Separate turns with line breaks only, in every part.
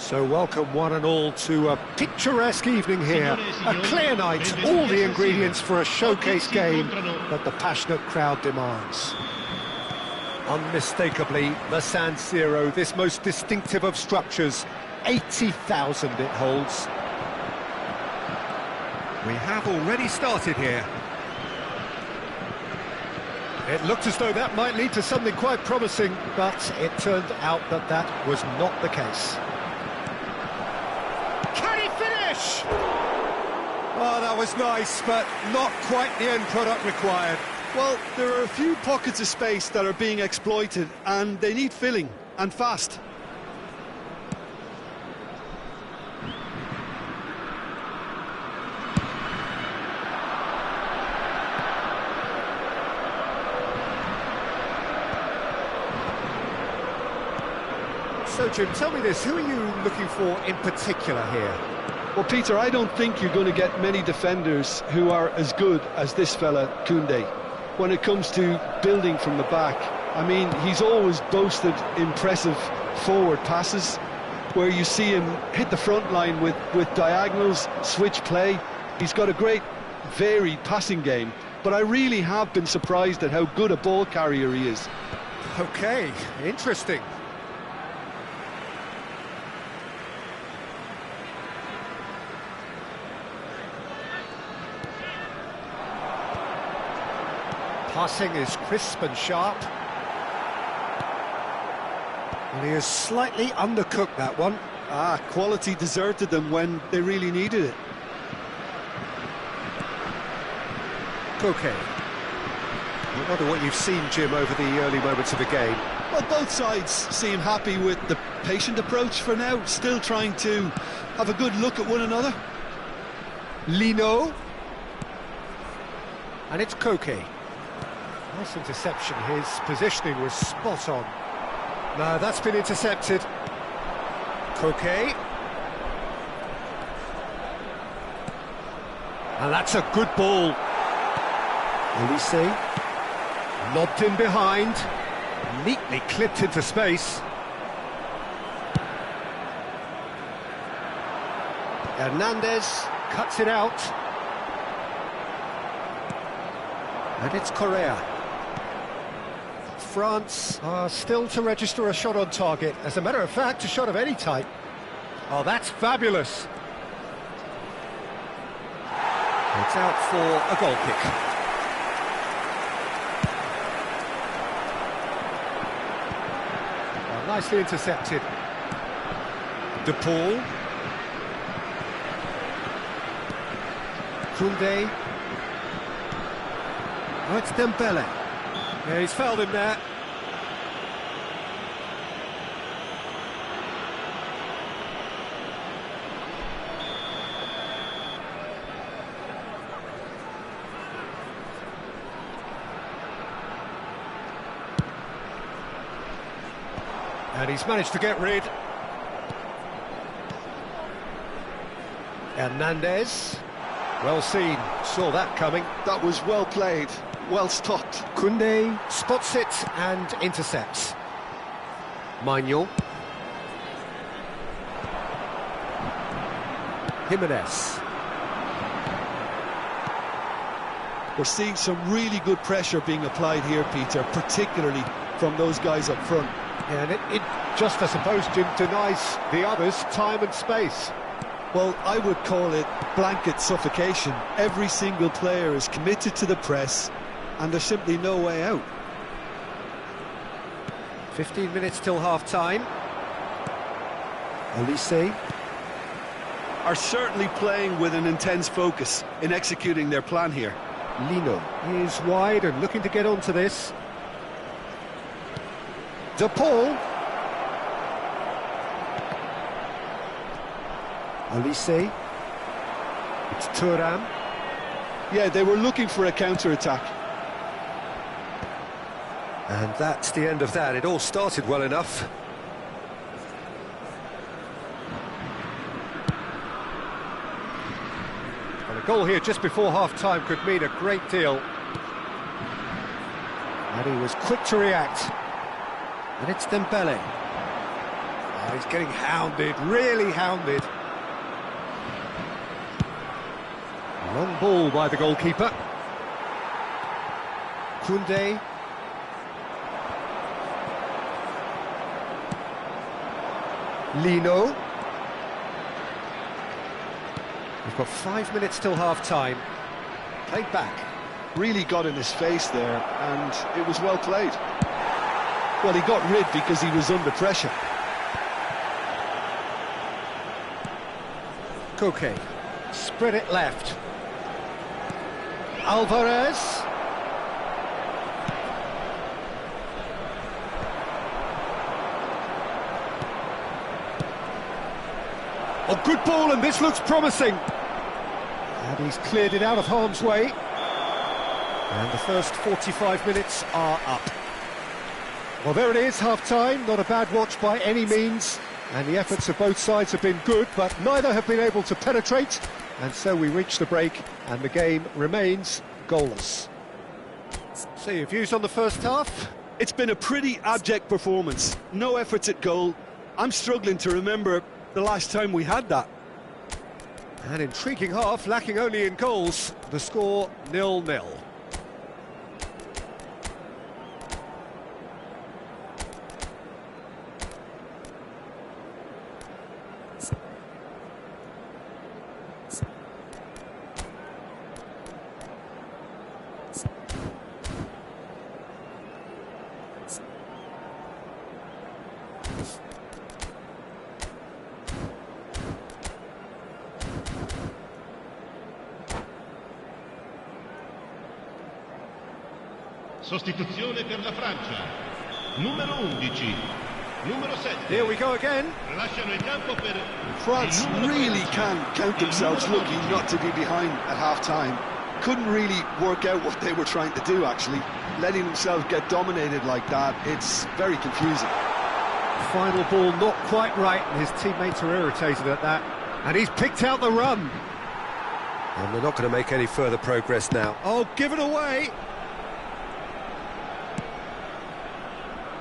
So welcome one and all to a picturesque evening here. A clear night, all the ingredients for a showcase game that the passionate crowd demands. Unmistakably, the San Siro, this most distinctive of structures, 80,000 it holds. We have already started here. It looked as though that might lead to something quite promising, but it turned out that that was not the case. Can he finish? Oh, that was nice, but not quite the end product required.
Well, there are a few pockets of space that are being exploited, and they need filling, and fast.
So, Jim, tell me this, who are you looking for in particular here?
Well, Peter, I don't think you're going to get many defenders who are as good as this fella, Koundé. When it comes to building from the back, I mean, he's always boasted impressive forward passes, where you see him hit the front line with diagonals, switch play. He's got a great, varied passing game, but I really have been surprised at how good a ball carrier he is.
Okay, interesting. Passing is crisp and sharp. And he has slightly undercooked that one.
Quality deserted them when they really needed it.
Okay. I wonder what you've seen, Jim, over the early moments of the game.
Well, both sides seem happy with the patient approach for now, still trying to have a good look at one another.
Lino. And it's Koke. Nice interception, his positioning was spot on. No, that's been intercepted. Koke. And that's a good ball. Elise. Lobbed in behind. Neatly clipped into space. Hernandez cuts it out. And it's Correa. France are still to register a shot on target. As a matter of fact, a shot of any type. Oh, that's fabulous. It's out for a goal kick. Well, nicely intercepted. De Paul. Koundé. Oh, it's Dembele. Yeah, he's fouled him there. And he's managed to get rid. Hernandez. Well seen, saw that coming.
That was well played, well stopped.
Koundé spots it and intercepts. Manuel. Jimenez.
We're seeing some really good pressure being applied here, Peter, particularly from those guys up front.
Yeah, and it just, I suppose, Jim, denies the others time and space.
Well, I would call it blanket suffocation. Every single player is committed to the press, and there's simply no way out.
15 minutes till half-time. Elise.
Are certainly playing with an intense focus in executing their plan here.
Lino is wide and looking to get onto this. De Paul. Elise. It's Thuram.
Yeah, they were looking for a counter-attack.
And that's the end of that. It all started well enough. And a goal here just before half-time could mean a great deal. And he was quick to react. And it's Dembele. Oh, he's getting hounded, really hounded. Long ball by the goalkeeper. Koundé. Lino. We've got 5 minutes till half-time. Played back.
Really got in his face there, and it was well played. Well, he got rid because he was under pressure.
Koke. Spread it left. Alvarez. Oh, good ball, and this looks promising. And he's cleared it out of harm's way. And the first 45 minutes are up. Well, there it is, half-time. Not a bad watch by any means. And the efforts of both sides have been good, but neither have been able to penetrate. And so we reach the break, and the game remains goalless. So your views on the first half?
It's been a pretty abject performance. No efforts at goal. I'm struggling to remember the last time we had that.
An intriguing half, lacking only in goals. The score 0-0.
Sostituzione per la Francia. Numero 11. Numero 7.
Here we go again.
Lasciano il campo per
France really can count themselves lucky not to be behind at half-time. Couldn't really work out what they were trying to do, actually. Letting themselves get dominated like that, it's very confusing.
Final ball not quite right, and his teammates are irritated at that. And he's picked out the run. And they're not going to make any further progress now. Oh, give it away.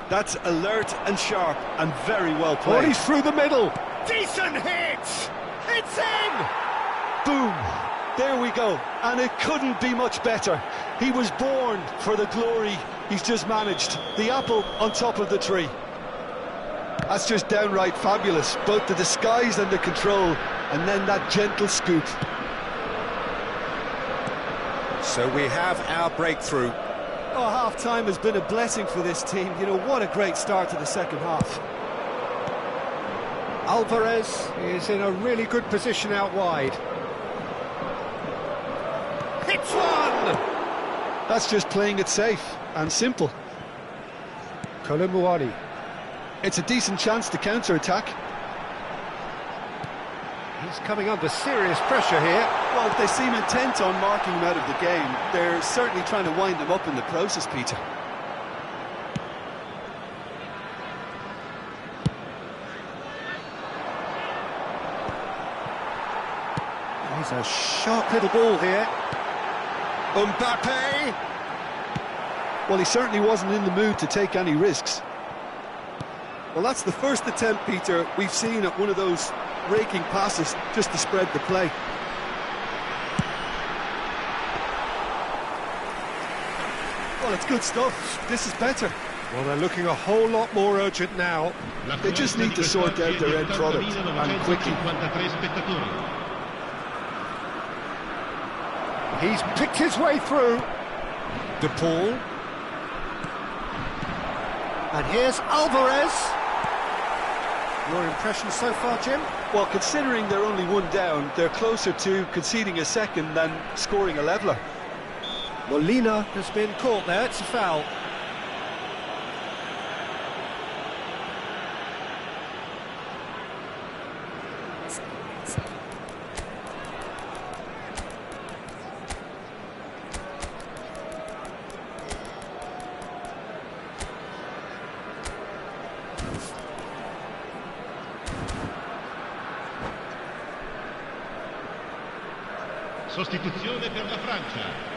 That's alert and sharp and very well played.
Oh, he's through the middle. Decent hit! It's in!
Boom! There we go. And it couldn't be much better. He was born for the glory he's just managed. The apple on top of the tree. That's just downright fabulous. Both the disguise and the control, and then that gentle scoop.
So we have our breakthrough.
Oh, half-time has been a blessing for this team. You know, what a great start to the second half.
Alvarez is in a really good position out wide. Hits one!
That's just playing it safe and simple.
Kolomuani.
It's a decent chance to counter-attack.
He's coming under serious pressure here.
Well, they seem intent on marking him out of the game. They're certainly trying to wind him up in the process, Peter.
He's a sharp little ball here. Mbappe!
Well, he certainly wasn't in the mood to take any risks. Well, that's the first attempt, Peter, we've seen at one of those raking passes just to spread the play. Well, it's good stuff. This is better.
Well, they're looking a whole lot more urgent now.
They just need to sort out their end product, and quickly.
He's picked his way through. De Paul. And here's Alvarez. Your impression so far, Jim?
Well, considering they're only one down, they're closer to conceding a second than scoring a leveller.
Molina has been caught there, it's a foul.
Sostituzione per la Francia.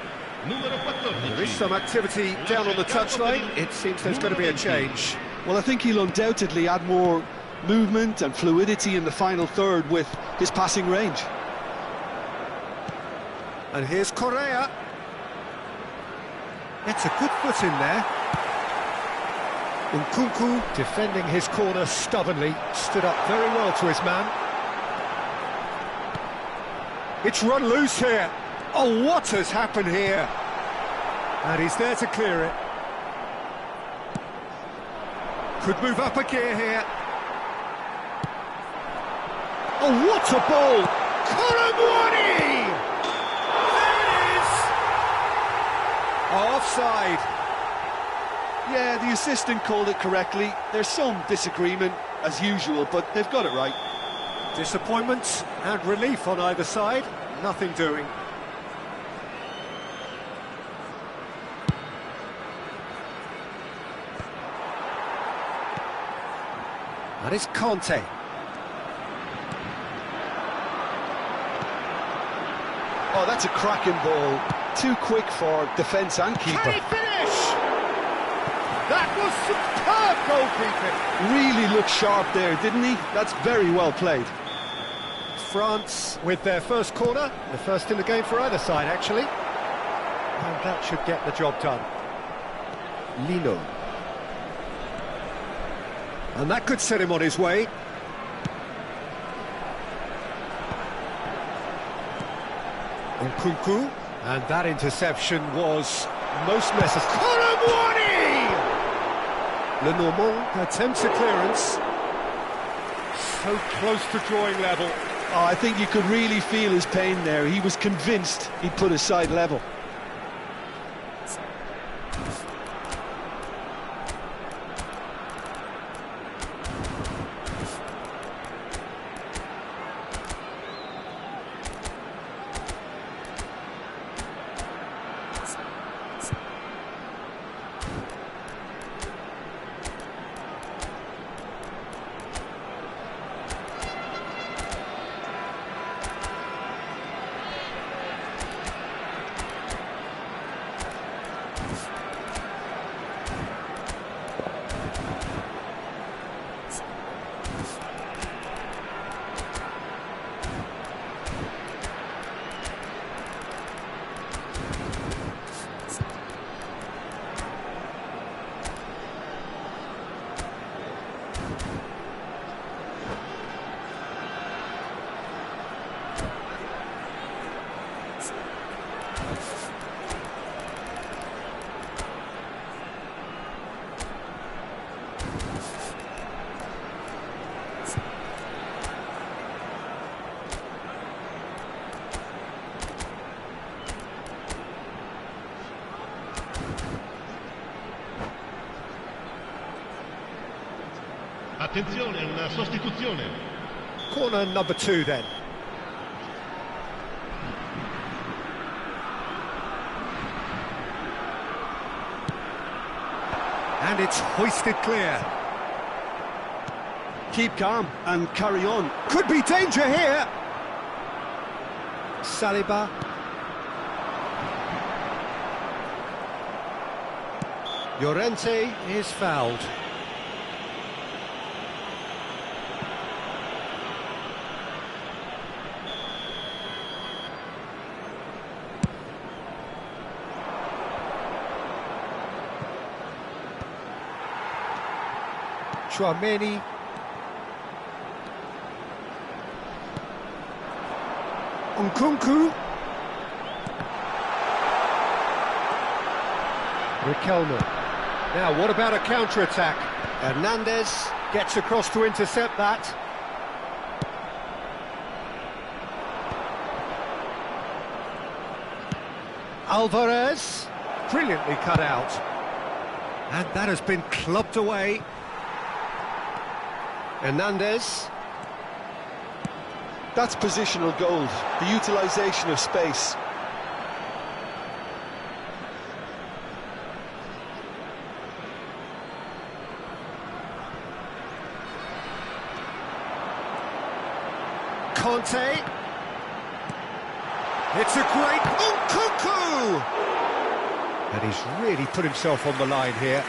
Numero 14.
There is some activity down on the touchline. It seems there's going to be a change.
Well, I think he'll undoubtedly add more movement and fluidity in the final third with his passing range.
And here's Correa. It's a good foot in there. Nkunku defending his corner stubbornly, stood up very well to his man. It's run loose here. Oh, what has happened here? And he's there to clear it. Could move up a gear here. Oh, what a ball! Colomwani! There it is! Offside.
Yeah, the assistant called it correctly. There's some disagreement, as usual, but they've got it right.
Disappointment and relief on either side. Nothing doing. And it's Conte.
Oh, that's a cracking ball. Too quick for defence and keeper.
Can he finish? That was superb goalkeeping.
Really looked sharp there, didn't he? That's very well played.
France with their first corner, the first in the game for either side, actually. And that should get the job done. Lino. And that could set him on his way. Nkunku. And that interception was most necessary. Colomwani! Lenormand attempts a clearance. So close to drawing level.
Oh, I think you could really feel his pain there. He was convinced he'd put his side level.
Attenzione, una sostituzione.
Corner number 2 then. And it's hoisted clear.
Keep calm and carry on.
Could be danger here. Saliba. Llorente is fouled. Chouameni. Nkunku. Riquelme. Now, what about a counter-attack? Hernandez gets across to intercept that. Alvarez. Brilliantly cut out. And that has been clubbed away. Hernandez.
That's positional gold, the utilisation of space.
Conte. It's a great Nkunku! And he's really put himself on the line here.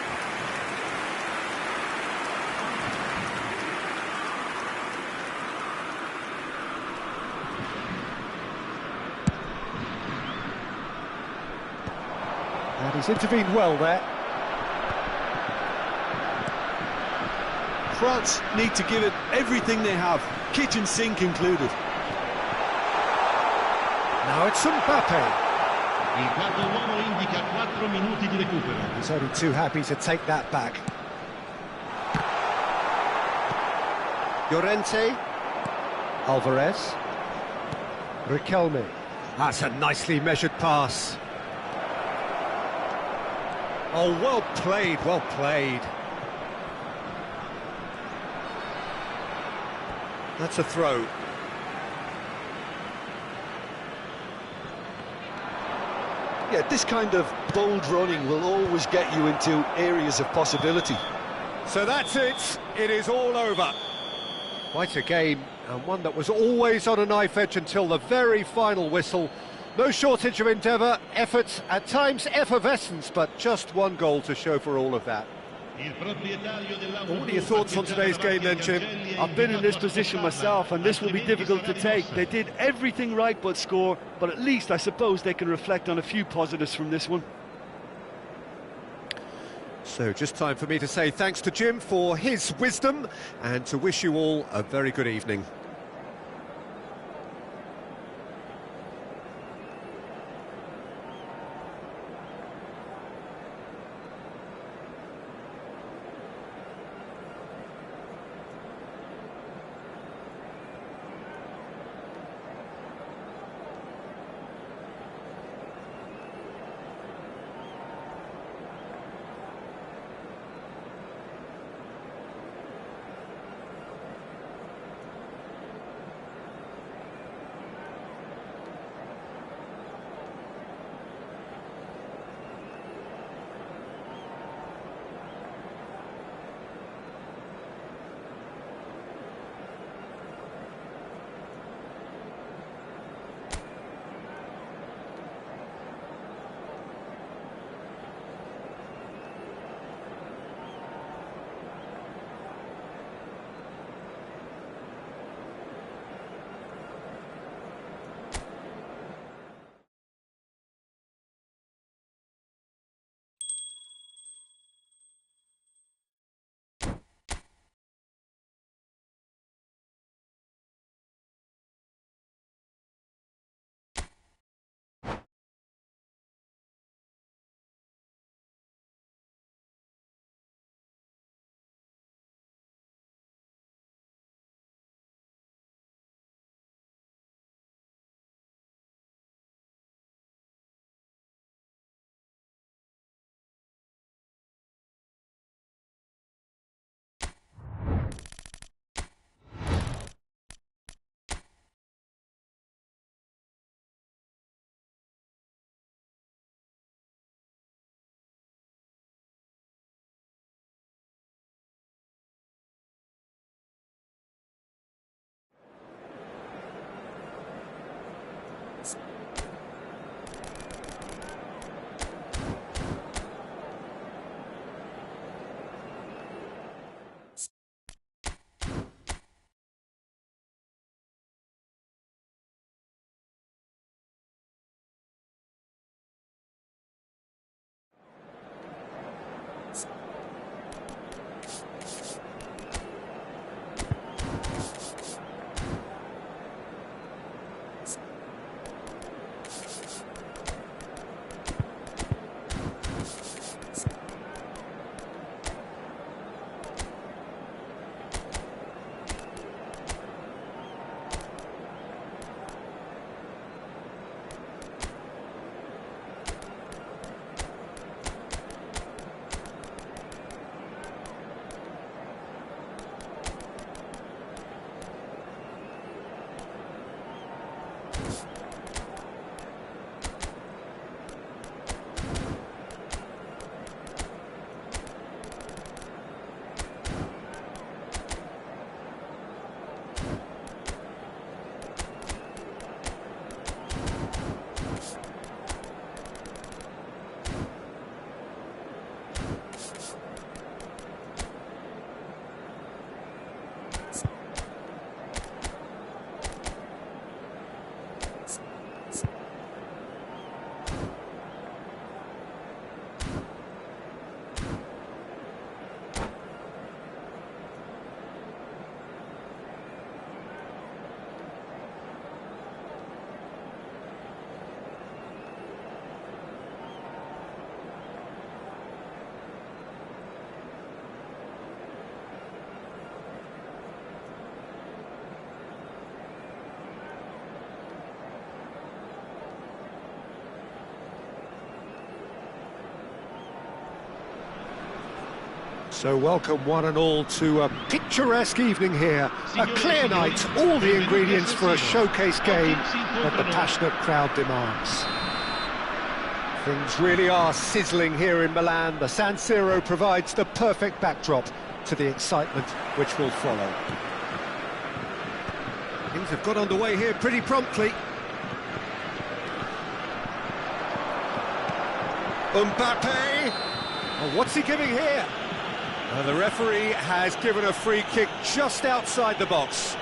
And he's intervened well there.
France need to give it everything they have, kitchen sink included.
Now it's Mbappe.
Il quadro uomo indica 4 minuti di recupero.
He's only too happy to take that back. Llorente. Alvarez. Riquelme. That's a nicely measured pass. Oh, well played, well played. That's a throw.
Yeah, this kind of bold running will always get you into areas of possibility.
So that's it. It is all over. Quite a game, and one that was always on a knife edge until the very final whistle. No shortage of endeavour, effort, at times effervescence, but just one goal to show for all of that. Well, what are your thoughts on today's game then, Jim?
I've been in this position myself, and this will be difficult to take. They did everything right but score, but at least I suppose they can reflect on a few positives from this one.
So just time for me to say thanks to Jim for his wisdom, and to wish you all a very good evening. So welcome one and all to a picturesque evening here. A clear night, all the ingredients for a showcase game that the passionate crowd demands. Things really are sizzling here in Milan. The San Siro provides the perfect backdrop to the excitement which will follow. Things have got underway here pretty promptly. Mbappe! Oh, what's he giving here? The referee has given a free kick just outside the box.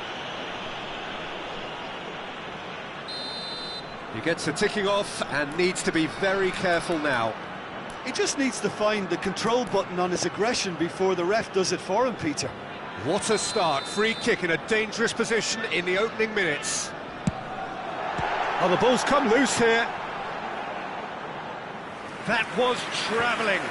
He gets a ticking off and needs to be very careful now.
He just needs to find the control button on his aggression before the ref does it for him, Peter.
What a start. Free kick in a dangerous position in the opening minutes. Oh, the ball's come loose here. That was travelling.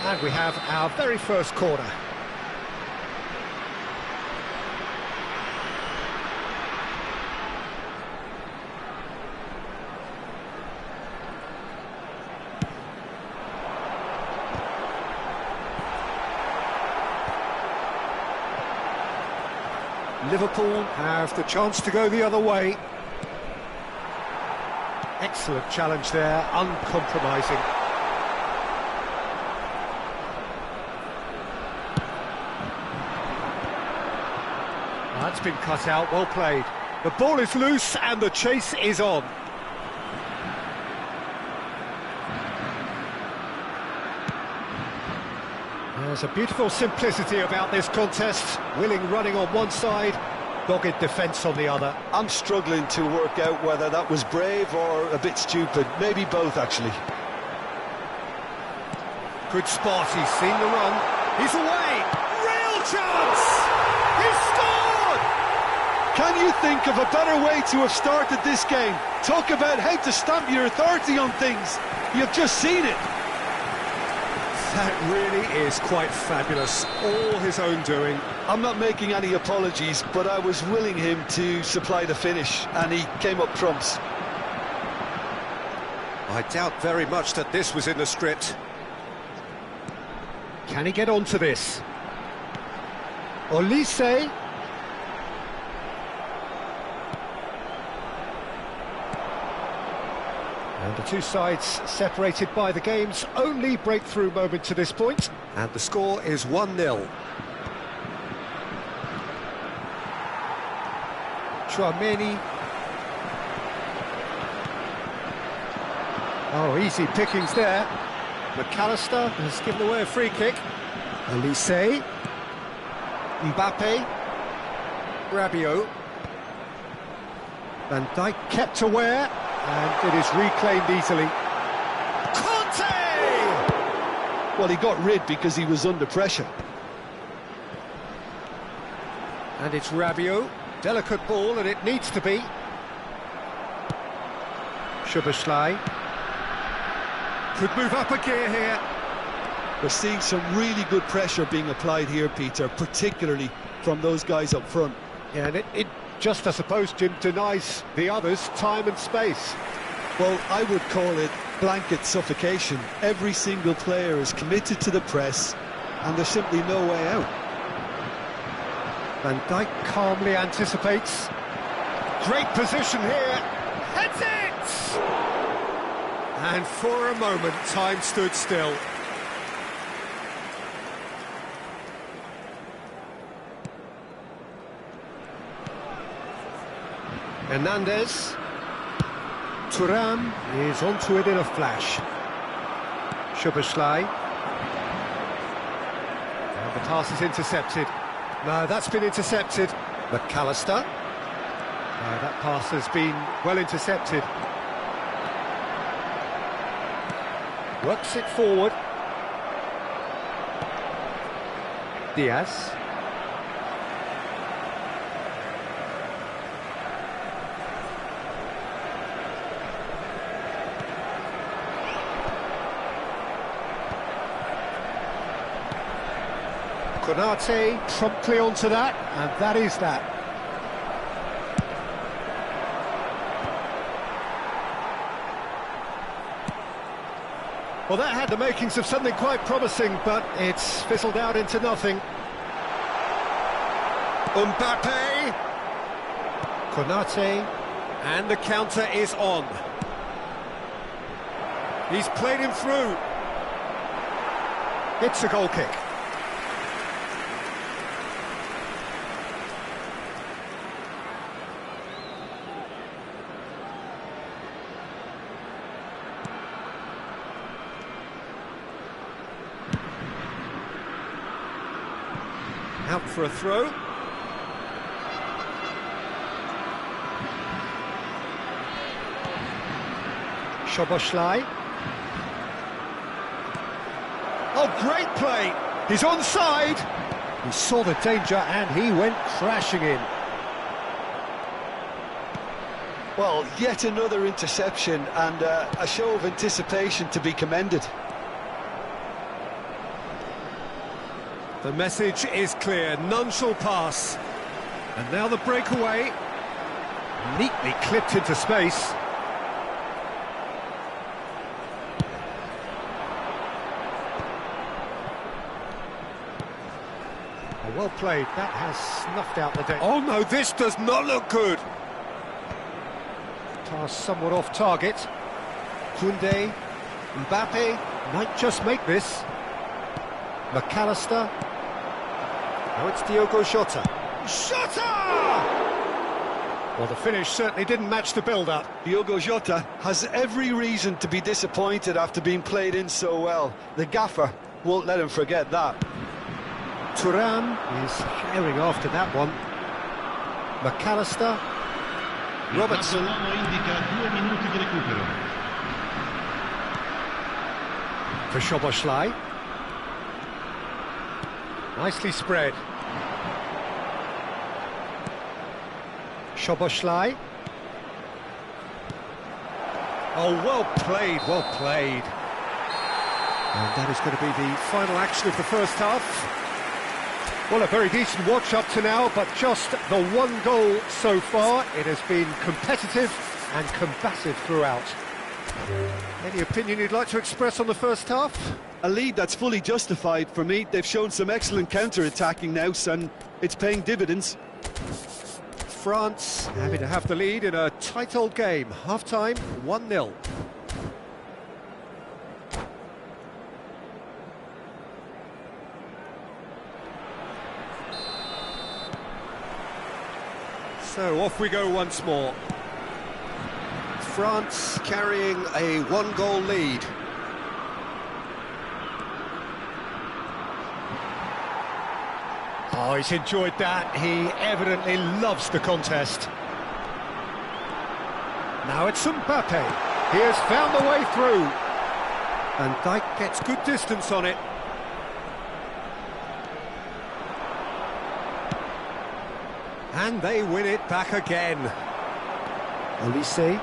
And we have our very first corner. Liverpool have the chance to go the other way. Excellent challenge there, uncompromising. That's been cut out, well played. The ball is loose and the chase is on. There's a beautiful simplicity about this contest. Willing running on one side, dogged defence on the other.
I'm struggling to work out whether that was brave or a bit stupid. Maybe both, actually.
Good spot, he's seen the run. He's away! Real chance! He's scored!
Can you think of a better way to have started this game? Talk about how to stamp your authority on things. You've just seen it.
That really is quite fabulous, all his own doing.
I'm not making any apologies, but I was willing him to supply the finish, and he came up trumps.
I doubt very much that this was in the script. Can he get onto this? Olise. And the two sides separated by the game's only breakthrough moment to this point. And the score is 1-0. Chouameni. Oh, easy pickings there. McAllister has given away a free kick. Olise. Mbappe. Rabiot. Van Dijk kept aware. And it is reclaimed easily. Conte!
Well, he got rid because he was under pressure.
And it's Rabiot. Delicate ball, and it needs to be. Szoboszlai. Could move up a gear here.
We're seeing some really good pressure being applied here, Peter, particularly from those guys up front.
Yeah, and it just, I suppose, Jim, denies the others time and space.
Well, I would call it blanket suffocation. Every single player is committed to the press, and there's simply no way out.
Van Dijk calmly anticipates. Great position here. Heads it! And for a moment, time stood still. Hernandez. Thuram is onto it in a flash. Szoboszlai. And the pass is intercepted. No, that's been intercepted. McAllister. No, that pass has been well intercepted. Works it forward. Diaz. Konate promptly onto that, and that is that. Well, that had the makings of something quite promising, but it's fizzled out into nothing. Mbappe. Konate. And the counter is on. He's played him through. It's a goal kick. Out for a throw. Szoboszlai. Oh, great play! He's onside! He saw the danger and he went crashing in.
Well, yet another interception and a show of anticipation to be commended.
The message is clear, none shall pass. And now the breakaway, neatly clipped into space. Oh, well played, that has snuffed out the day. Oh no, this does not look good. Pass somewhat off target. Koundé, Mbappe might just make this. McAllister. Now it's Diogo Jota. Jota! Well, the finish certainly didn't match the build-up.
Diogo Jota has every reason to be disappointed after being played in so well. The gaffer won't let him forget that.
Thuram is herring after that one. McAllister. Robertson. For Szoboszlai. Nicely spread. Szoboszlai. Oh, well played, well played. And that is going to be the final action of the first half. Well, a very decent watch up to now, but just the one goal so far. It has been competitive and combative throughout. Any opinion you'd like to express on the first half?
A lead that's fully justified for me. They've shown some excellent counter-attacking now, and it's paying dividends.
France happy to have the lead in a tight old game. Half-time, 1-0. So off we go once more. France carrying a one-goal lead. Oh, he's enjoyed that. He evidently loves the contest. Now it's Mbappe. He has found the way through. And Dijk gets good distance on it. And they win it back again. Olise.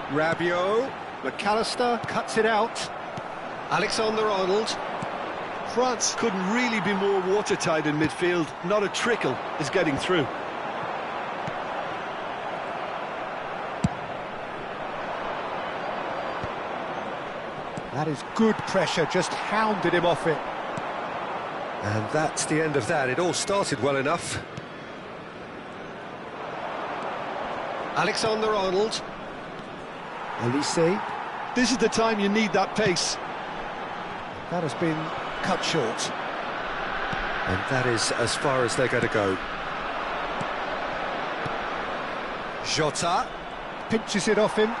Rabiot. McAllister cuts it out. Alexander-Arnold.
France couldn't really be more watertight in midfield. Not a trickle is getting through.
That is good pressure, just hounded him off it. And that's the end of that. It all started well enough. Alexander-Arnold. Olise.
This is the time you need that pace.
That has been cut short. And that is as far as they're going to go. Jota pinches it off him.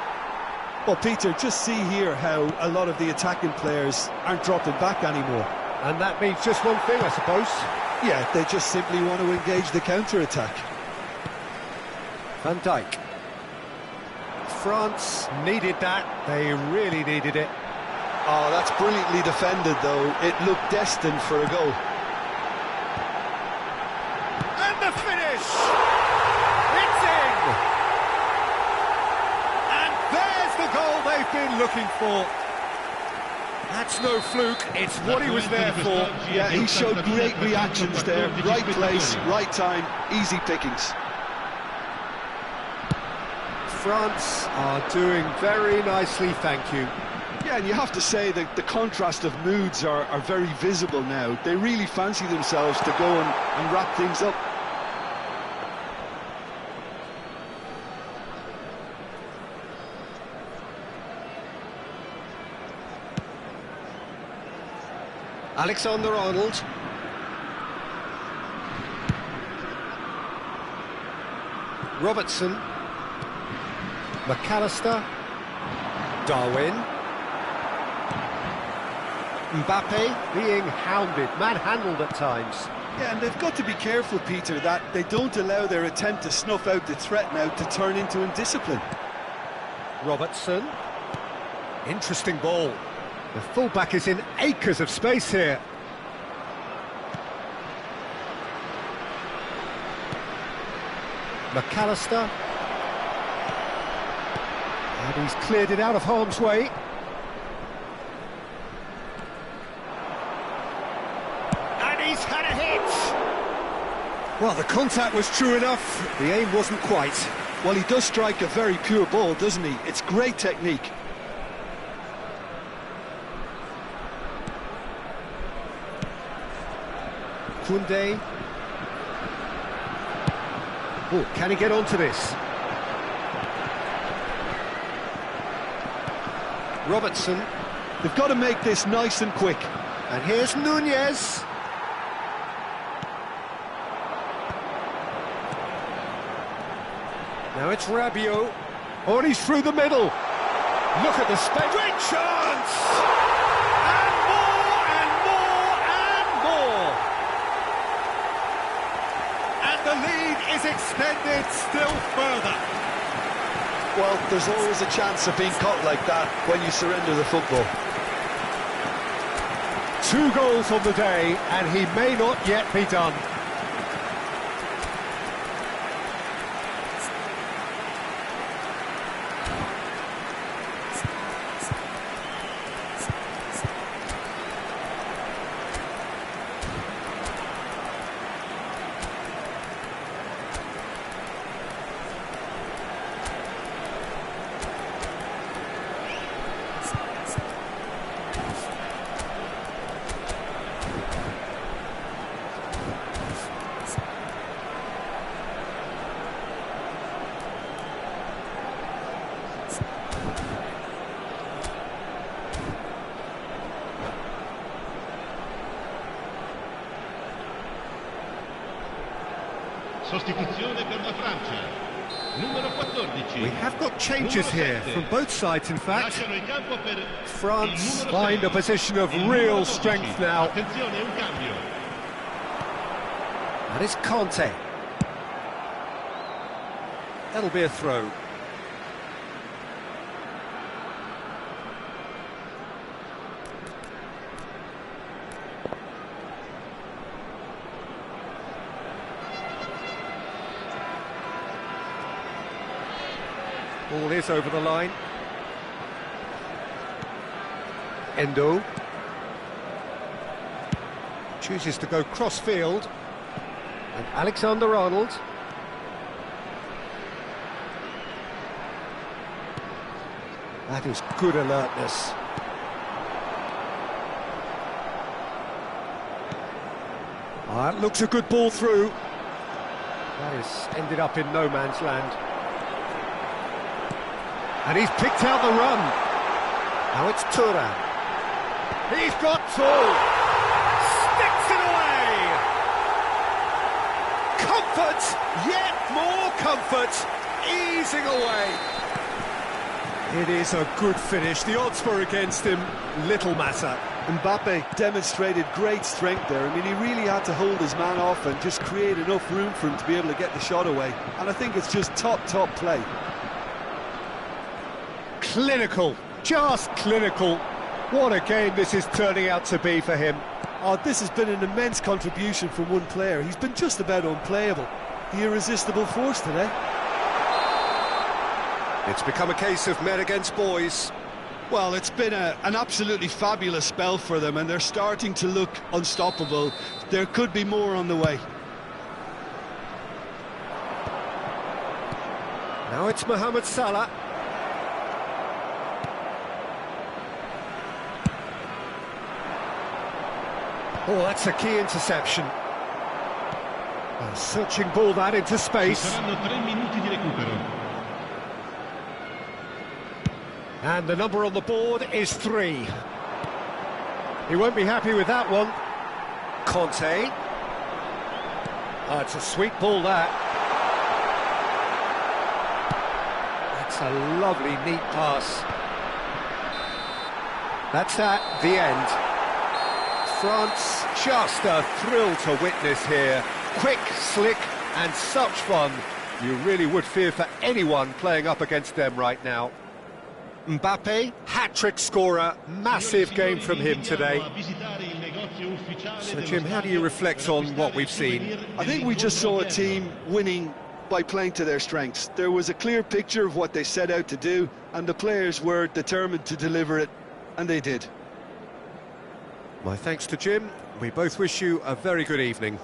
Well, Peter, just see here how a lot of the attacking players aren't dropping back anymore.
And that means just one thing, I suppose.
Yeah, they just simply want to engage the counter-attack.
Van Dijk. France needed that. They really needed it.
Oh, that's brilliantly defended, though. It looked destined for a goal.
And the finish! It's in! And there's the goal they've been looking for. That's no fluke, it's what he was there for.
Yeah, he showed great reactions there. Right place, right time, easy pickings.
France are doing very nicely, thank you.
Yeah, and you have to say that the contrast of moods are very visible now. They really fancy themselves to go and wrap things up.
Alexander-Arnold. Robertson. McAllister. Darwin. Mbappe being hounded, manhandled at times.
Yeah, and they've got to be careful, Peter, that they don't allow their attempt to snuff out the threat now to turn into indiscipline.
Robertson. Interesting ball. The fullback is in acres of space here. McAllister. And he's cleared it out of harm's way. And he's had a hit! Well, the contact was true enough, the aim wasn't quite.
Well, he does strike a very pure ball, doesn't he? It's great technique.
Koundé. Oh, can he get onto this? Robertson.
They've got to make this nice and quick.
And here's Nunez. Now it's Rabiot. Oh, and he's through the middle. Look at the space. Great chance! And more, and more, and more. And the lead is extended still further.
Well, there's always a chance of being caught like that when you surrender the football.
2 goals on the day, and he may not yet be done.
Sostituzione per la Francia. Numero 14.
We have got changes here from both sides, in fact.
Lasciano il campo per
France
il numero
find a
6.
position of
Il numero
real
12.
strength now.
Attenzione, un cambio.
That is Conte. That'll be a throw. Ball is over the line. Endo chooses to go cross-field. And Alexander-Arnold. That is good alertness. That looks a good ball through. That has ended up in no man's land. And he's picked out the run. Now it's Thuram. He's got two. Sticks it away. Comfort, yet more comfort, easing away. It is a good finish. The odds were against him. Little matter.
Mbappe demonstrated great strength there. I mean, he really had to hold his man off and just create enough room for him to be able to get the shot away. And I think it's just top play.
Clinical, just clinical. What a game this is turning out to be for him.
Oh, this has been an immense contribution from one player. He's been just about unplayable. The irresistible force today.
It's become a case of men against boys.
Well, it's been an absolutely fabulous spell for them, and they're starting to look unstoppable. There could be more on the way.
Now it's Mohamed Salah. Oh, that's a key interception. A searching ball that into
Ci
space.
saranno 3 minuti di recupero.
And the number on the board is 3. He won't be happy with that one. Conte. Oh, it's a sweet ball, that. That's a lovely, neat pass. That's at the end. France, just a thrill to witness here. Quick, slick, and such fun. You really would fear for anyone playing up against them right now. Mbappe, hat-trick scorer, massive game from him today. So, Jim, how do you reflect on what we've seen?
I think we just saw a team winning by playing to their strengths. There was a clear picture of what they set out to do, and the players were determined to deliver it, and they did.
My thanks to Jim. We both wish you a very good evening.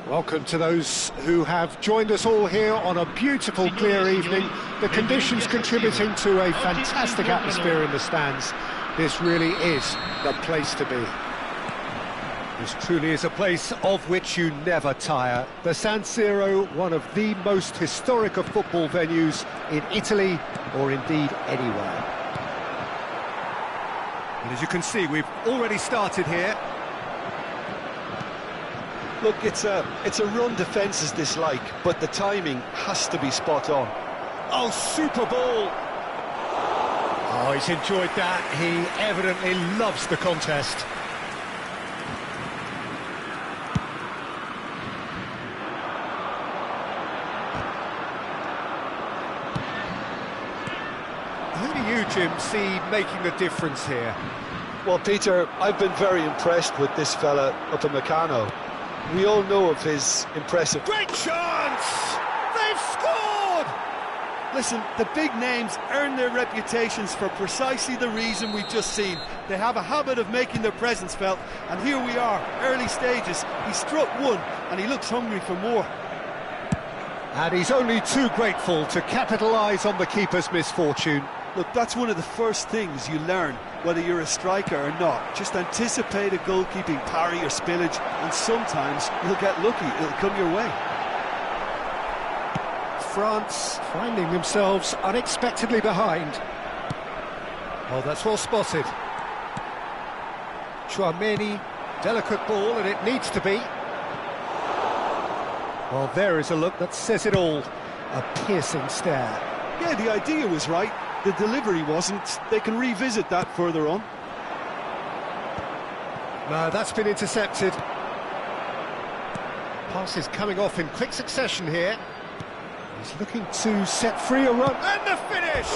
Welcome to those who have joined us all here on a beautiful, clear evening. The conditions contributing to a fantastic atmosphere in the stands. This really is the place to be. This truly is a place of which you never tire. The San Siro, one of the most historic of football venues in Italy, or indeed anywhere. And as you can see, we've already started here.
Look, it's a run defences dislike, but the timing has to be spot on.
Oh, super ball! Oh, he's enjoyed that. He evidently loves the contest. Who do you, Jim, see making the difference here?
Well, Peter, I've been very impressed with this fella up in Meccano. We all know of his impressive...
Great chance! They've scored!
Listen, the big names earn their reputations for precisely the reason we've just seen. They have a habit of making their presence felt, and here we are, early stages. He struck one, and he looks hungry for more.
And he's only too grateful to capitalise on the keeper's misfortune.
Look, that's one of the first things you learn, whether you're a striker or not. Just anticipate a goalkeeping parry or spillage, and sometimes you'll get lucky, it'll come your way.
France finding themselves unexpectedly behind. Oh, that's well spotted. Chouameni, delicate ball, and it needs to be. Well, there is a look that says it all. A piercing stare.
Yeah, the idea was right. The delivery wasn't. They can revisit that further on.
No, that's been intercepted. Passes coming off in quick succession here. He's looking to set free a run. And the finish!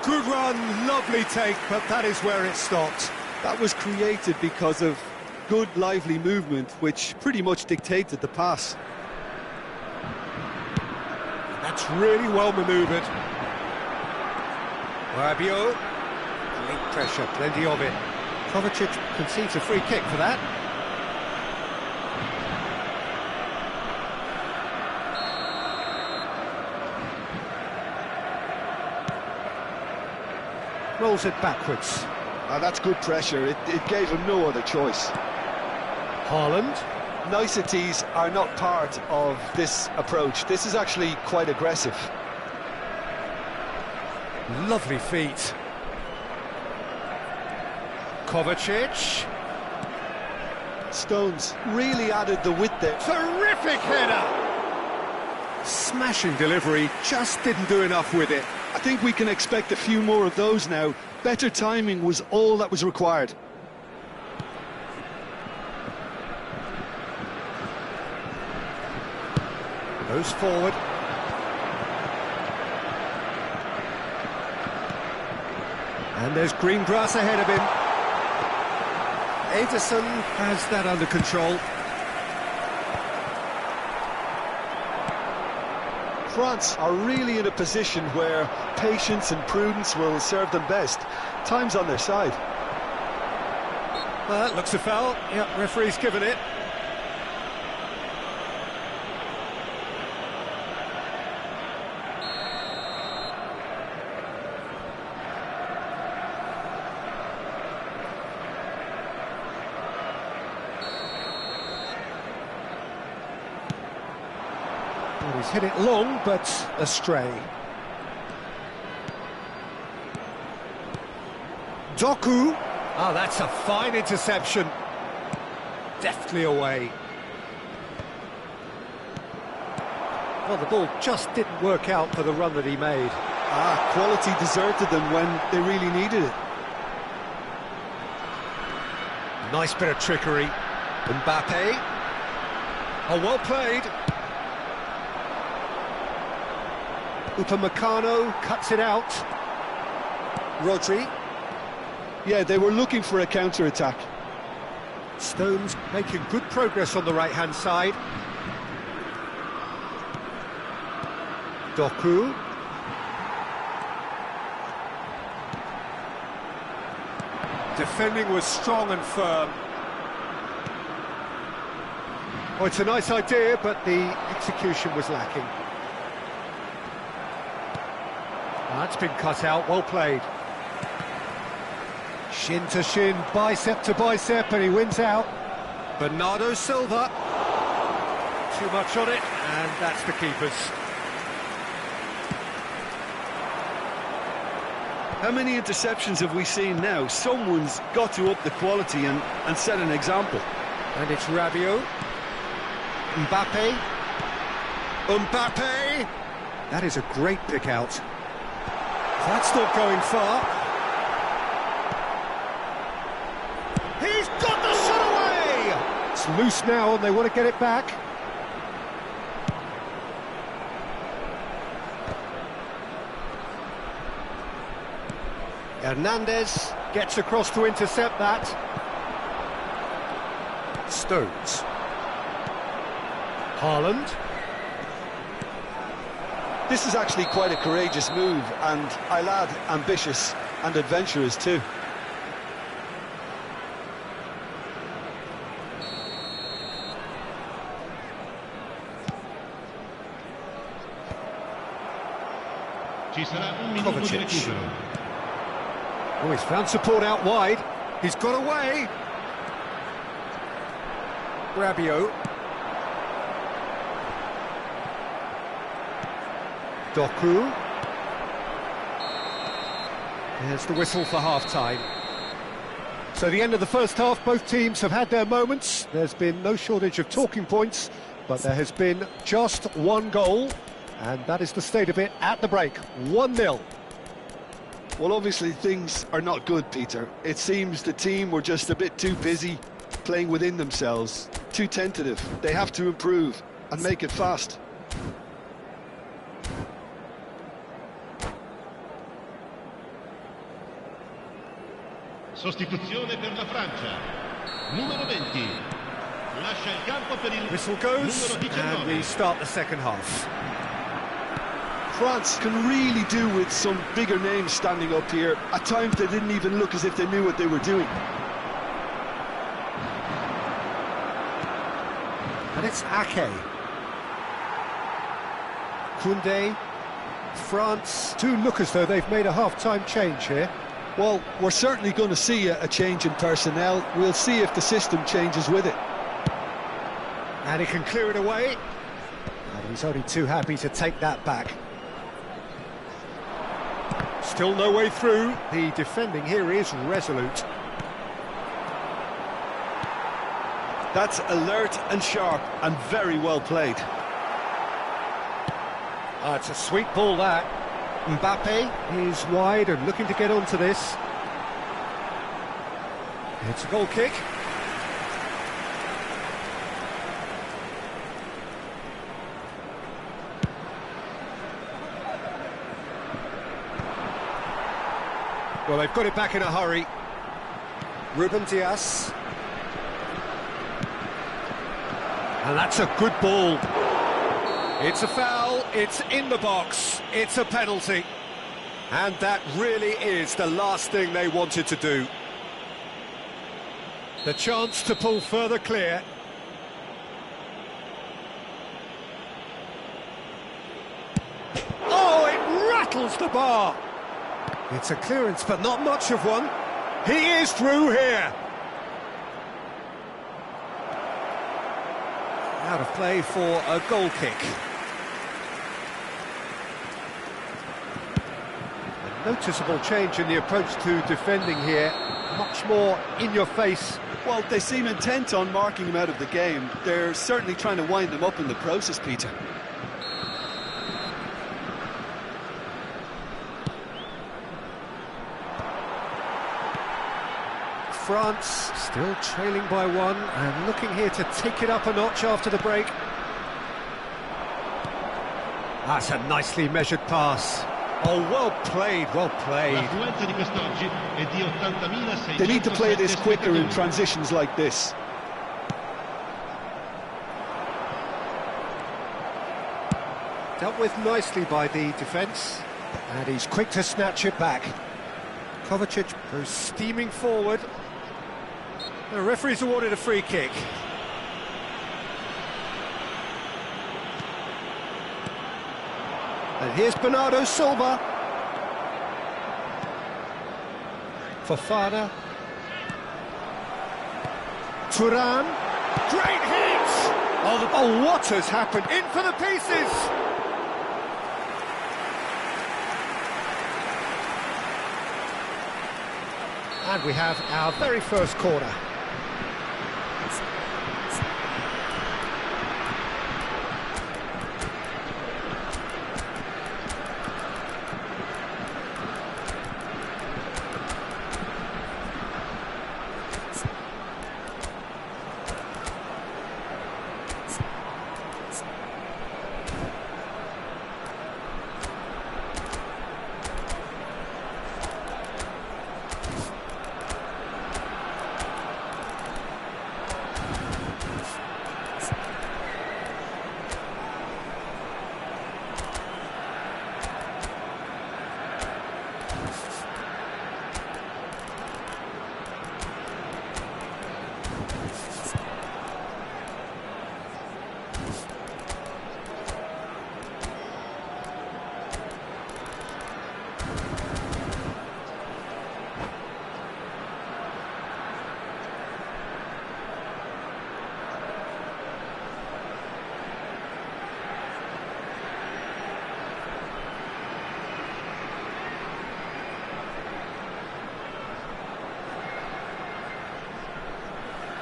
Good run, lovely take, but that is where it stopped.
That was created because of good, lively movement, which pretty much dictated the pass.
That's really well manoeuvred. Rabiot, great pressure, plenty of it. Kovacic concedes a free kick for that. Rolls it backwards.
That's good pressure. It gave him no other choice.
Haaland.
Niceties are not part of this approach. This is actually quite aggressive.
Lovely feet. Kovacic.
Stones really added the width there.
Terrific header! Smashing delivery, just didn't do enough with it.
I think we can expect a few more of those now. Better timing was all that was required.
Goes forward. And there's green grass ahead of him. Ederson has that under control.
France are really in a position where patience and prudence will serve them best. Time's on their side.
Looks a foul. Yeah, referee's given it. Well, he's hit it long, but astray. Doku. Oh, that's a fine interception. Deftly away. Well, the ball just didn't work out for the run that he made.
Quality deserted them when they really needed it.
Nice bit of trickery. Mbappe. Oh, well played. Upamecano cuts it out. Rodri.
Yeah, they were looking for a counter-attack.
Stones making good progress on the right-hand side. Doku. Defending was strong and firm. Oh, it's a nice idea, but the execution was lacking. That's been cut out, well played. Shin to shin, bicep to bicep, and he wins out. Bernardo Silva. Too much on it, and that's the keeper's.
How many interceptions have we seen now? Someone's got to up the quality and set an example.
And it's Rabiot. Mbappe. Mbappe! That is a great pick out. That's not going far. He's got the shot away! It's loose now and they want to get it back. Hernandez gets across to intercept that. Stones. Haaland.
This is actually quite a courageous move, and I'll add ambitious and adventurous too.
Ci sarà un minuto di recupero.
Oh, he's found support out wide. He's got away. Rabiot. Doku. There's the whistle for half-time. So the end of the first half, both teams have had their moments. There's been no shortage of talking points, but there has been just one goal, and that is the state of it at the break. 1-0.
Well, obviously things are not good, Peter. It seems the team were just a bit too busy playing within themselves, too tentative. They have to improve and make it fast.
Sostituzione per la Francia. Numero 20. Lascia il campo per il
Whistle goes,
numero 19.
and we start the second half.
France can really do with some bigger names standing up here. At times they didn't even look as if they knew what they were doing.
And it's Ake. Koundé. France do look as though they've made a half-time change here.
Well, we're certainly going to see a change in personnel. We'll see if the system changes with it.
And he can clear it away. And he's only too happy to take that back. Still no way through. The defending here is resolute.
That's alert and sharp and very well played.
It's a sweet ball, that. Mbappe is wide and looking to get onto this. It's a goal kick. Well, they've got it back in a hurry. Ruben Dias. And that's a good ball. It's a foul, it's in the box, it's a penalty. And that really is the last thing they wanted to do. The chance to pull further clear. Oh, it rattles the bar. It's a clearance, but not much of one. He is through here. Out of play for a goal kick. A noticeable change in the approach to defending here. Much more in your face.
Well, they seem intent on marking him out of the game. They're certainly trying to wind him up in the process, Peter.
France still trailing by one and looking here to take it up a notch after the break. That's a nicely measured pass. Oh, well played, well played.
L'affluenza di quest'oggi è di 80.607
They need to play this quicker in
spettatori.
transitions like this.
Dealt with nicely by the defence, and he's quick to snatch it back. Kovacic goes steaming forward. The referee's awarded a free kick. And here's Bernardo Silva. Fofana. Turan. Great hit! Oh, what has happened? In for the pieces! And we have our very first corner.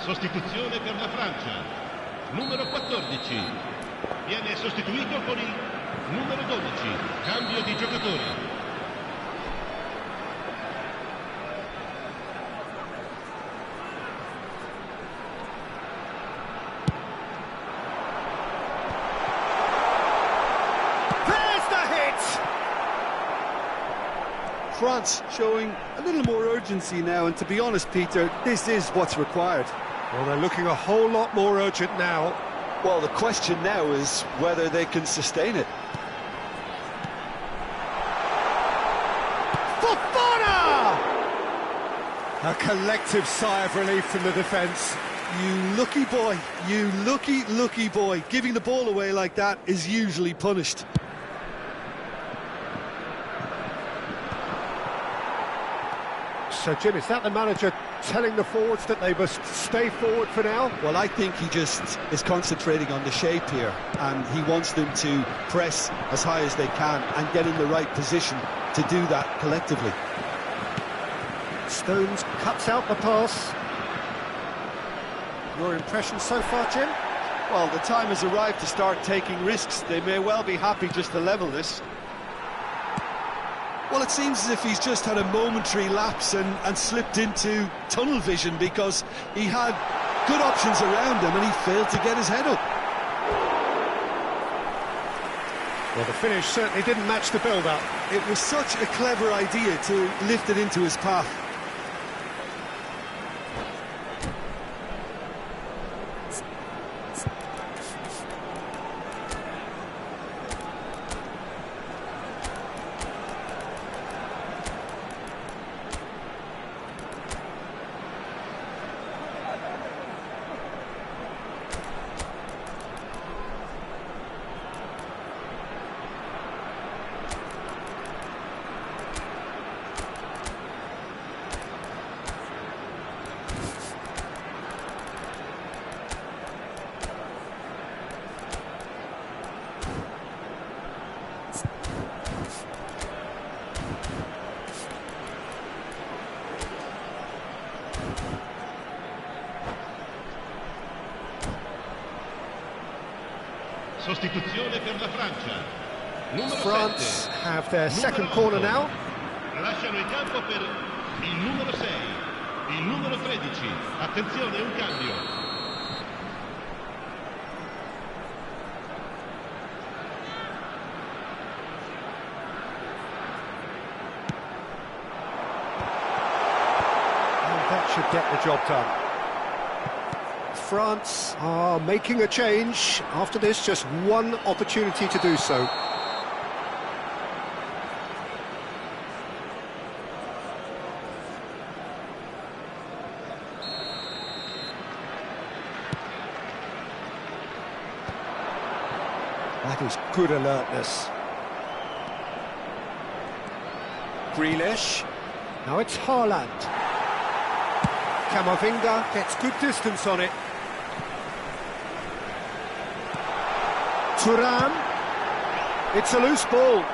Sostituzione per la Francia. Numero 14. Viene sostituito con il numero 12. Cambio di giocatore.
France showing a little more urgency now, and to be honest, Peter, this is what's required.
Well, they're looking a whole lot more urgent now.
Well, the question now is whether they can sustain it.
Fofana! A collective sigh of relief from the defence.
You lucky boy, you lucky boy. Giving the ball away like that is usually punished.
So, Jim, is that the manager telling the forwards that they must stay forward for now?
Well, I think he just is concentrating on the shape here, and he wants them to press as high as they can and get in the right position to do that collectively.
Stones cuts out the pass. Your impression so far, Jim?
Well, the time has arrived to start taking risks. They may well be happy just to level this.
Well, it seems as if he's just had a momentary lapse and slipped into tunnel vision, because he had good options around him and he failed to get his head up.
Well, the finish certainly didn't match the build-up.
It was such a clever idea to lift it into his path.
Sostituzione per la Francia. Numero
France
7.
have their second
Numero
corner
8.
now.
Lasciano il campo per il numero 6, il numero 13. Attenzione, un cambio.
And that should get the job done. France are making a change. After this, just one opportunity to do so. That is good alertness. Grealish. Now it's Haaland. Camavinga gets good distance on it. Thuram. It's a loose ball.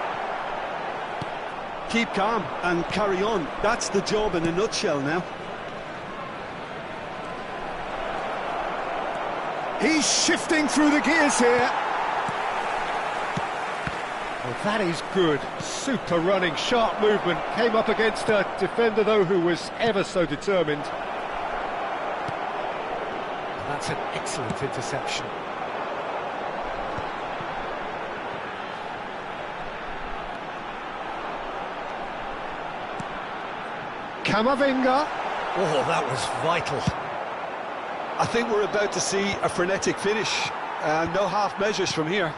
Keep calm and carry on. That's the job in a nutshell now.
He's shifting through the gears here. Well, that is good. Super running, sharp movement. Came up against a defender, though, who was ever so determined. That's an excellent interception. Camavinga. Oh, that was vital.
I think we're about to see a frenetic finish. No half measures from here.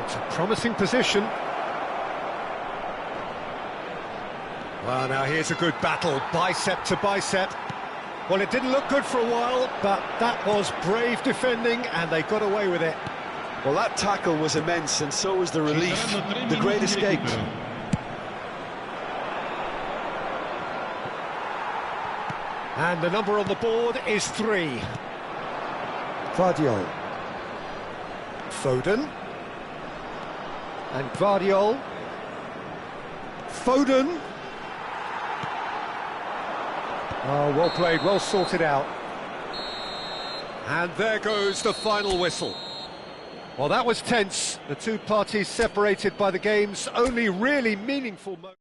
It's a promising position. Well, now here's a good battle, bicep to bicep. Well, it didn't look good for a while, but that was brave defending, and they got away with it.
Well, that tackle was immense, and so was the relief. The great escape.
And the number on the board is 3. Gvardiol. Foden. And Gvardiol. Foden. Oh, well played, well sorted out. And there goes the final whistle. Well, that was tense. The two parties separated by the game's only really meaningful moment.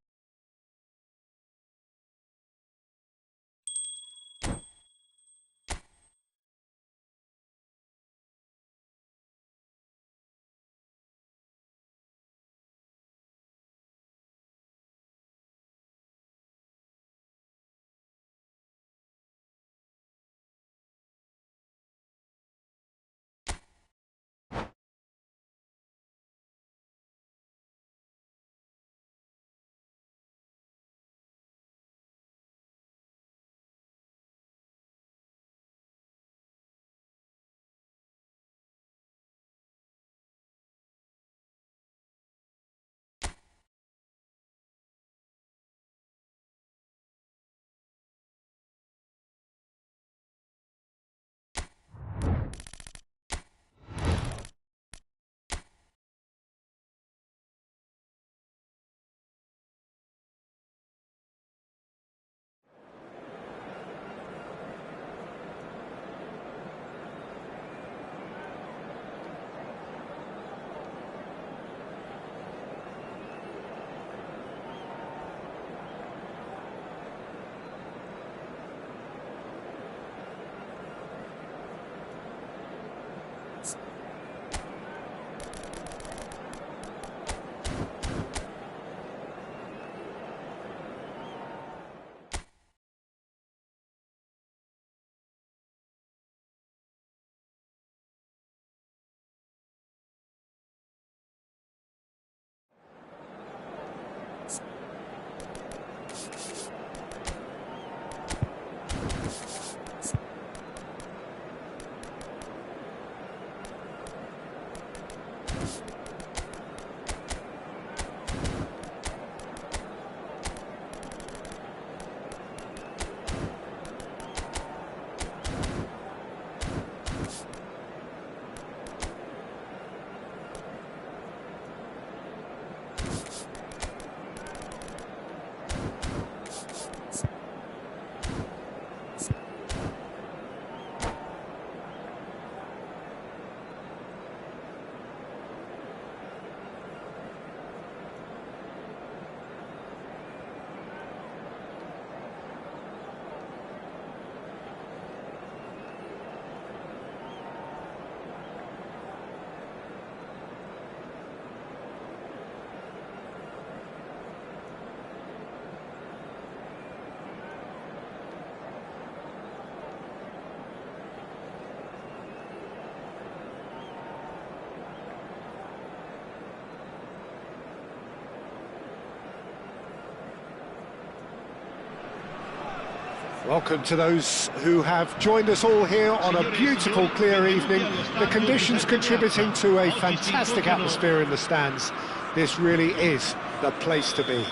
Welcome to those who have joined us all here on a beautiful, clear evening. The conditions contributing to a fantastic atmosphere in the stands. This really is the place to be.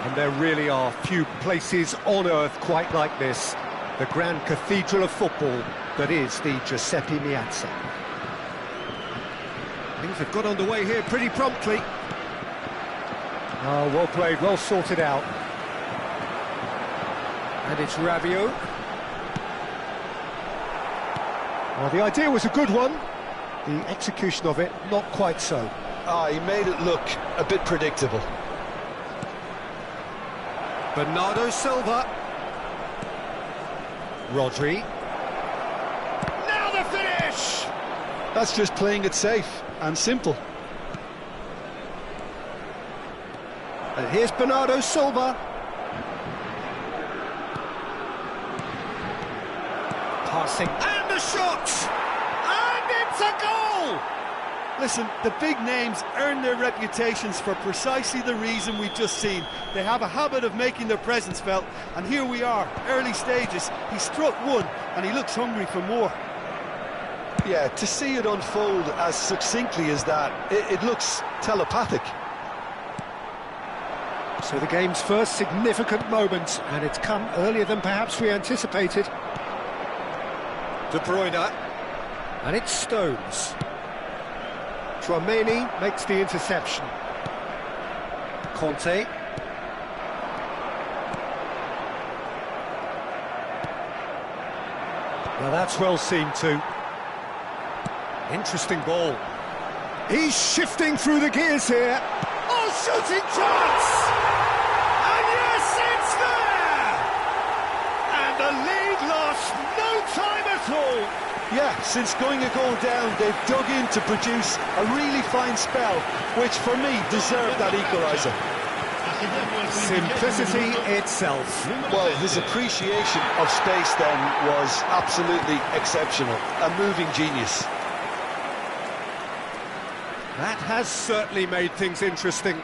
And there really are few places on earth quite like this. The grand cathedral of football that is the Giuseppe Meazza. Things have got underway here pretty promptly. Oh, well played, well sorted out. And it's Rabiot. Well, the idea was a good one. The execution of it, not quite so.
He made it look a bit predictable.
Bernardo Silva. Rodri. Now the finish!
That's just playing it safe and simple.
And here's Bernardo Silva. Passing, and the shot! And it's a goal!
Listen, the big names earn their reputations for precisely the reason we've just seen. They have a habit of making their presence felt, and here we are, early stages. He struck one, and he looks hungry for more.
Yeah, to see it unfold as succinctly as that, it looks telepathic.
So the game's first significant moment, and it's come earlier than perhaps we anticipated. De Bruyne, and it's Stones. Tchouameni makes the interception. Conte. Now that's well seen too. Interesting ball. He's shifting through the gears here. Oh, shooting chance! And yes, it's there! And the lead lost no time at all.
Yeah, since going a goal down, they've dug in to produce a really fine spell, which for me deserved that equaliser.
Simplicity itself.
Well, his appreciation of space then was absolutely exceptional. A moving genius.
That has certainly made things interesting.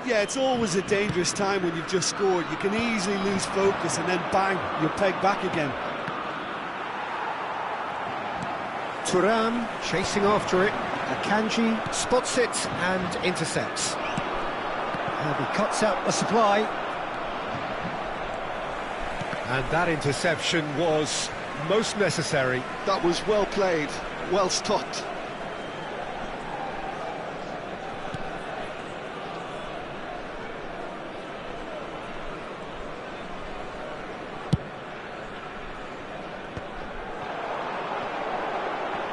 Yeah, it's always a dangerous time when you've just scored. You can easily lose focus and then bang, you're pegged back again.
Thuram chasing after it. Akanji spots it and intercepts. And he cuts out the supply. And that interception was most necessary.
That was well played, well stopped.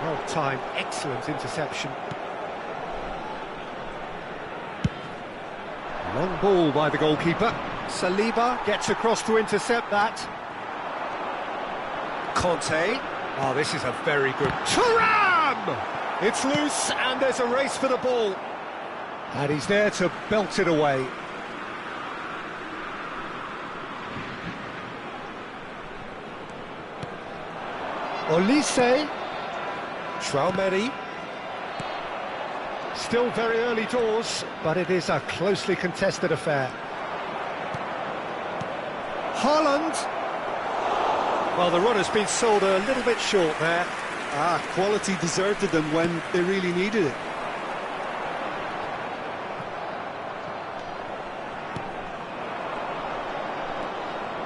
Well-timed, excellent interception. Long ball by the goalkeeper. Saliba gets across to intercept that. Conte. Oh, this is a very good... Thuram! It's loose and there's a race for the ball. And he's there to belt it away. Olise. Tchouameni. Still very early doors, but it is a closely contested affair. Haaland. Well, the run has been sold a little bit short there.
Quality deserted them when they really needed it.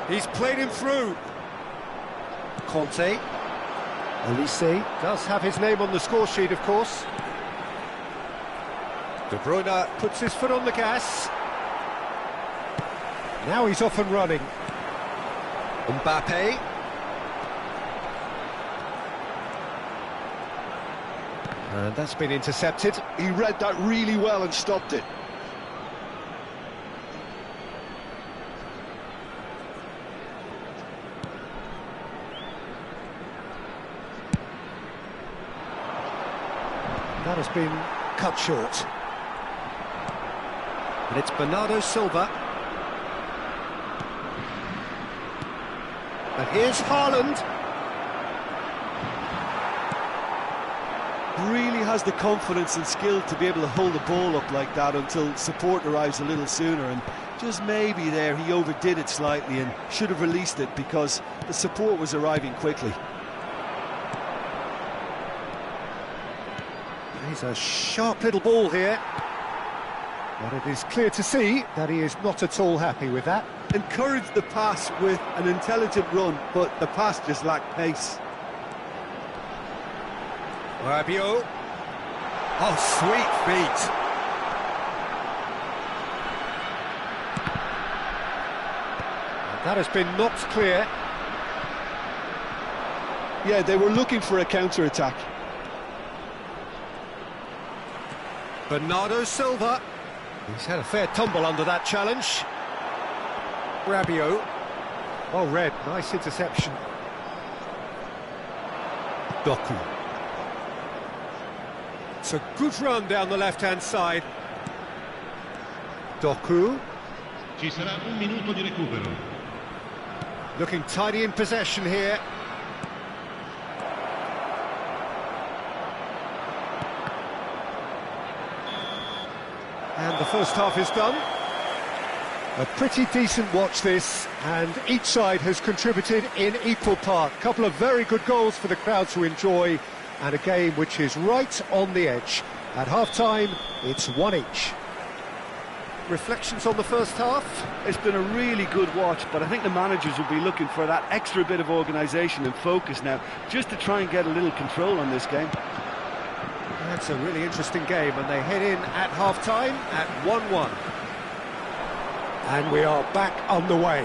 He's played him through. Conte. Olise does have his name on the score sheet, of course. De Bruyne puts his foot on the gas. Now he's off and running. Mbappe. And that's been intercepted.
He read that really well and stopped it.
That has been cut short. And it's Bernardo Silva. And here's Haaland.
Really has the confidence and skill to be able to hold the ball up like that until support arrives a little sooner, and just maybe there he overdid it slightly and should have released it because the support was arriving quickly.
He's a sharp little ball here, but it is clear to see that he is not at all happy with that.
Encouraged the pass with an intelligent run, but the pass just lacked pace.
Rabiot. Oh, sweet feet. And that has been knocked clear.
Yeah, they were looking for a counter-attack.
Bernardo Silva. He's had a fair tumble under that challenge. Rabiot. Oh, Red, nice interception. Doku. It's a good run down the left-hand side. Doku.
Ci sarà un minuto di recupero.
Looking tidy in possession here. And the first half is done. A pretty decent watch this, and each side has contributed in equal part. A couple of very good goals for the crowd to enjoy, and a game which is right on the edge. At half-time, it's one each. Reflections on the first half?
It's been a really good watch, but I think the managers will be looking for that extra bit of organisation and focus now, just to try and get a little control on this game.
That's a really interesting game, and they head in at half-time at 1-1. And we are back underway.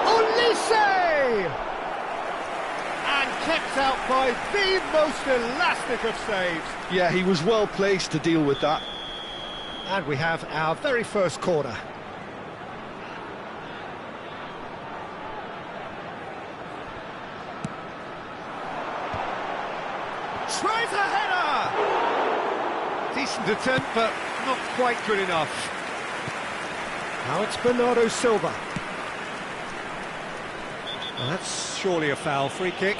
Olise! And kept out by the most elastic of saves.
Yeah, he was well placed to deal with that.
And we have our very first corner. Tries a header! Decent attempt, but not quite good enough. Now it's Bernardo Silva. Well, that's surely a foul. Free kick.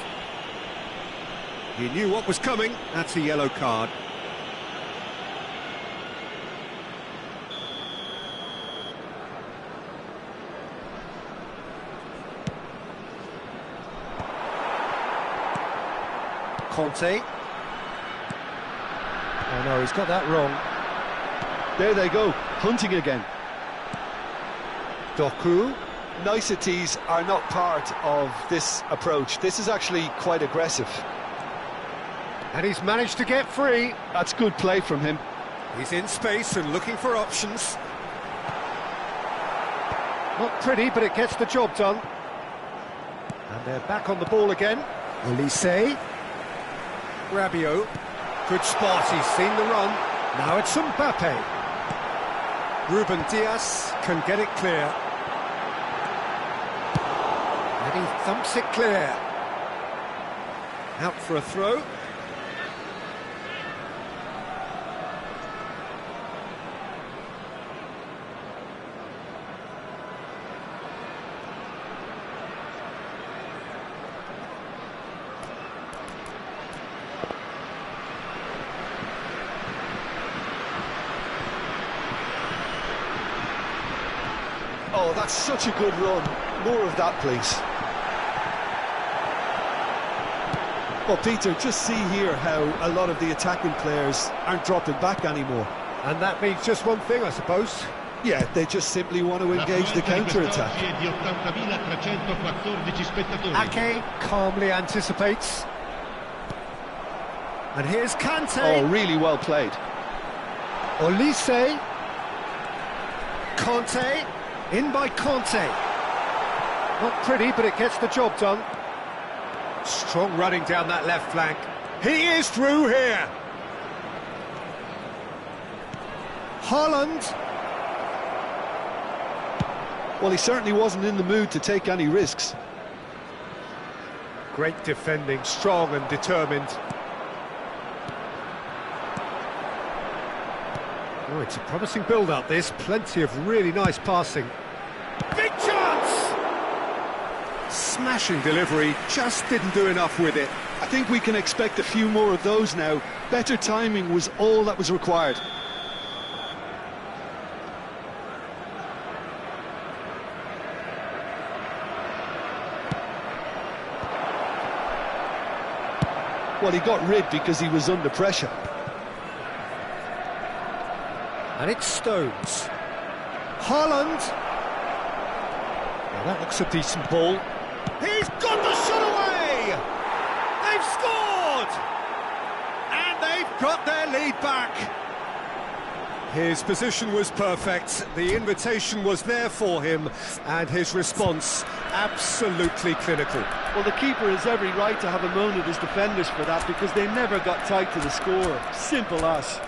He knew what was coming. That's a yellow card. Conte. Oh no, he's got that wrong.
There they go, hunting again.
Doku.
Niceties are not part of this approach. This is actually quite aggressive.
And he's managed to get free.
That's good play from him.
He's in space and looking for options. Not pretty, but it gets the job done. And they're back on the ball again. Olise. Rabiot. Good spot, he's seen the run. Now it's Mbappe. Ruben Dias can get it clear. And he thumps it clear. Out for a throw.
Oh, that's such a good run. More of that, please. Well, Peter, just see here how a lot of the attacking players aren't dropping back anymore.
And that means just one thing, I suppose.
Yeah, they just simply want to engage the counter-attack.
Ake calmly anticipates. And here's Kante.
Oh, really well played.
Olise. Conte. In by Conte. Not pretty, but it gets the job done. Strong running down that left flank. He is through here. Haaland.
Well, he certainly wasn't in the mood to take any risks.
Great defending, strong and determined. Oh, it's a promising build-up, this. Plenty of really nice passing. Big chance! Smashing delivery, just didn't do enough with it.
I think we can expect a few more of those now. Better timing was all that was required. Well, he got rid because he was under pressure.
And it's Stones. Haaland. Well, that looks a decent ball. He's got the shot away! They've scored! And they've got their lead back. His position was perfect, the invitation was there for him, and his response absolutely clinical.
Well, the keeper has every right to have a moan at his defenders for that, because they never got tight to the score. Simple as.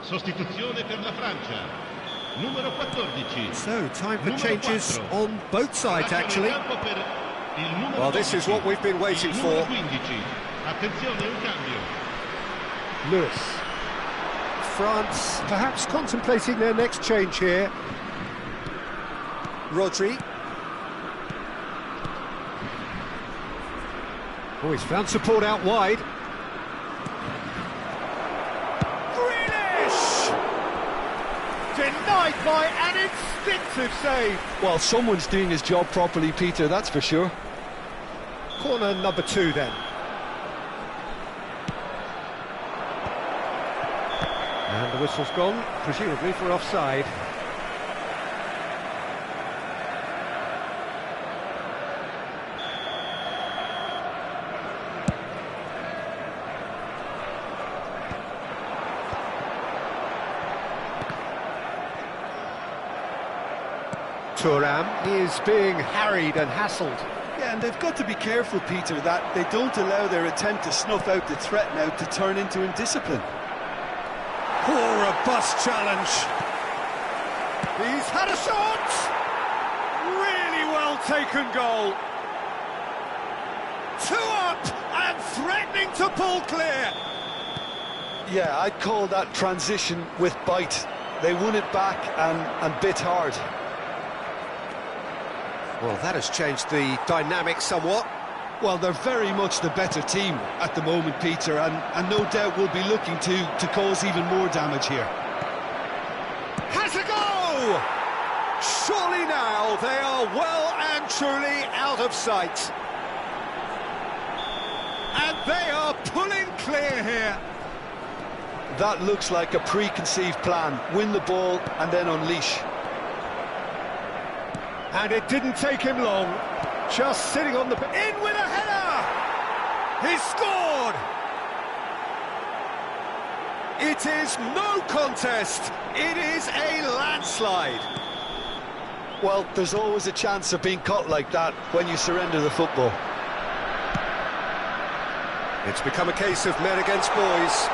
Sostituzione per la Francia. Numero 14.
So, time for
Numero
changes
4.
on both sides, actually.
Lasciano il campo per il numero
Well, this is
12.
what we've been waiting
Il numero
for.
15. Attenzione, un cambio.
Lewis. France perhaps contemplating their next change here. Rodri. Oh, he's found support out wide. Grealish! Denied by an instinctive save.
Well, someone's doing his job properly, Peter, that's for sure.
Corner number 2 then. And the whistle's gone, presumably for offside. Thuram is being harried and hassled.
Yeah, and they've got to be careful, Peter, that they don't allow their attempt to snuff out the threat now to turn into indiscipline.
Poor robust challenge. He's had a shot! Really well taken goal. 2 up and threatening to pull clear.
Yeah, I'd call that transition with bite. They won it back and bit hard.
Well, that has changed the dynamic somewhat.
Well, they're very much the better team at the moment, Peter, and no doubt will be looking to cause even more damage here.
Has a go! Surely now they are well and truly out of sight. And they are pulling clear here.
That looks like a preconceived plan. Win the ball and then unleash.
And it didn't take him long. Just sitting on the... In with a header! He's scored! It is no contest. It is a landslide.
Well, there's always a chance of being caught like that when you surrender the football.
It's become a case of men against boys.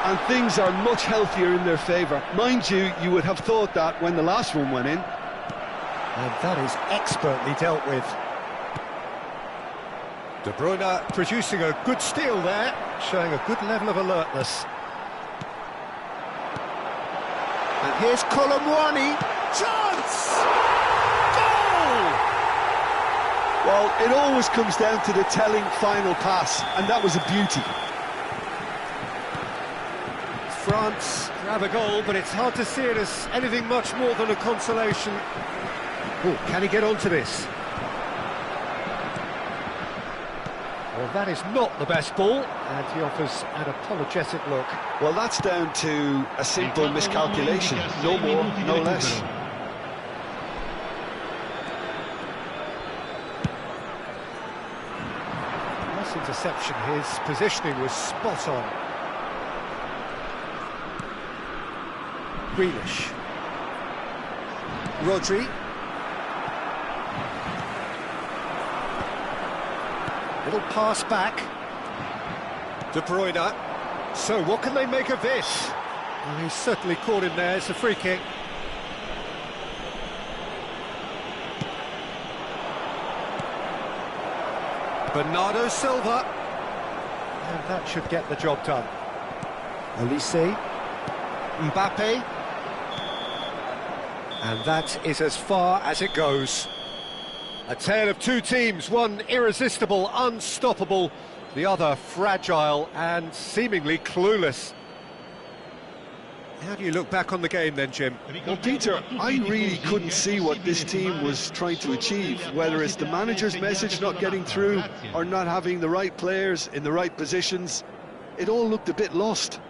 And things are much healthier in their favour. Mind you, you would have thought that when the last one went in.
And that is expertly dealt with. De Bruyne producing a good steal there, showing a good level of alertness. And here's Colomwani. Chance! Goal!
Well, it always comes down to the telling final pass, and that was a beauty.
France grab a goal, but it's hard to see it as anything much more than a consolation. Oh, can he get onto this? Well, that is not the best ball, and he offers an apologetic look.
Well, that's down to a simple miscalculation. No more, no less.
Nice interception, his positioning was spot on. Grealish. Rodri. Little pass back. De Bruyne. So what can they make of this? Well, he's certainly caught him there. It's a free kick. Bernardo Silva. And that should get the job done. Olise. Mbappe. And that is as far as it goes. A tale of two teams, one irresistible, unstoppable, the other fragile and seemingly clueless. How do you look back on the game then, Jim?
Well, Peter, I really couldn't see what this team was trying to achieve, whether it's the manager's message not getting through or not having the right players in the right positions. It all looked a bit lost.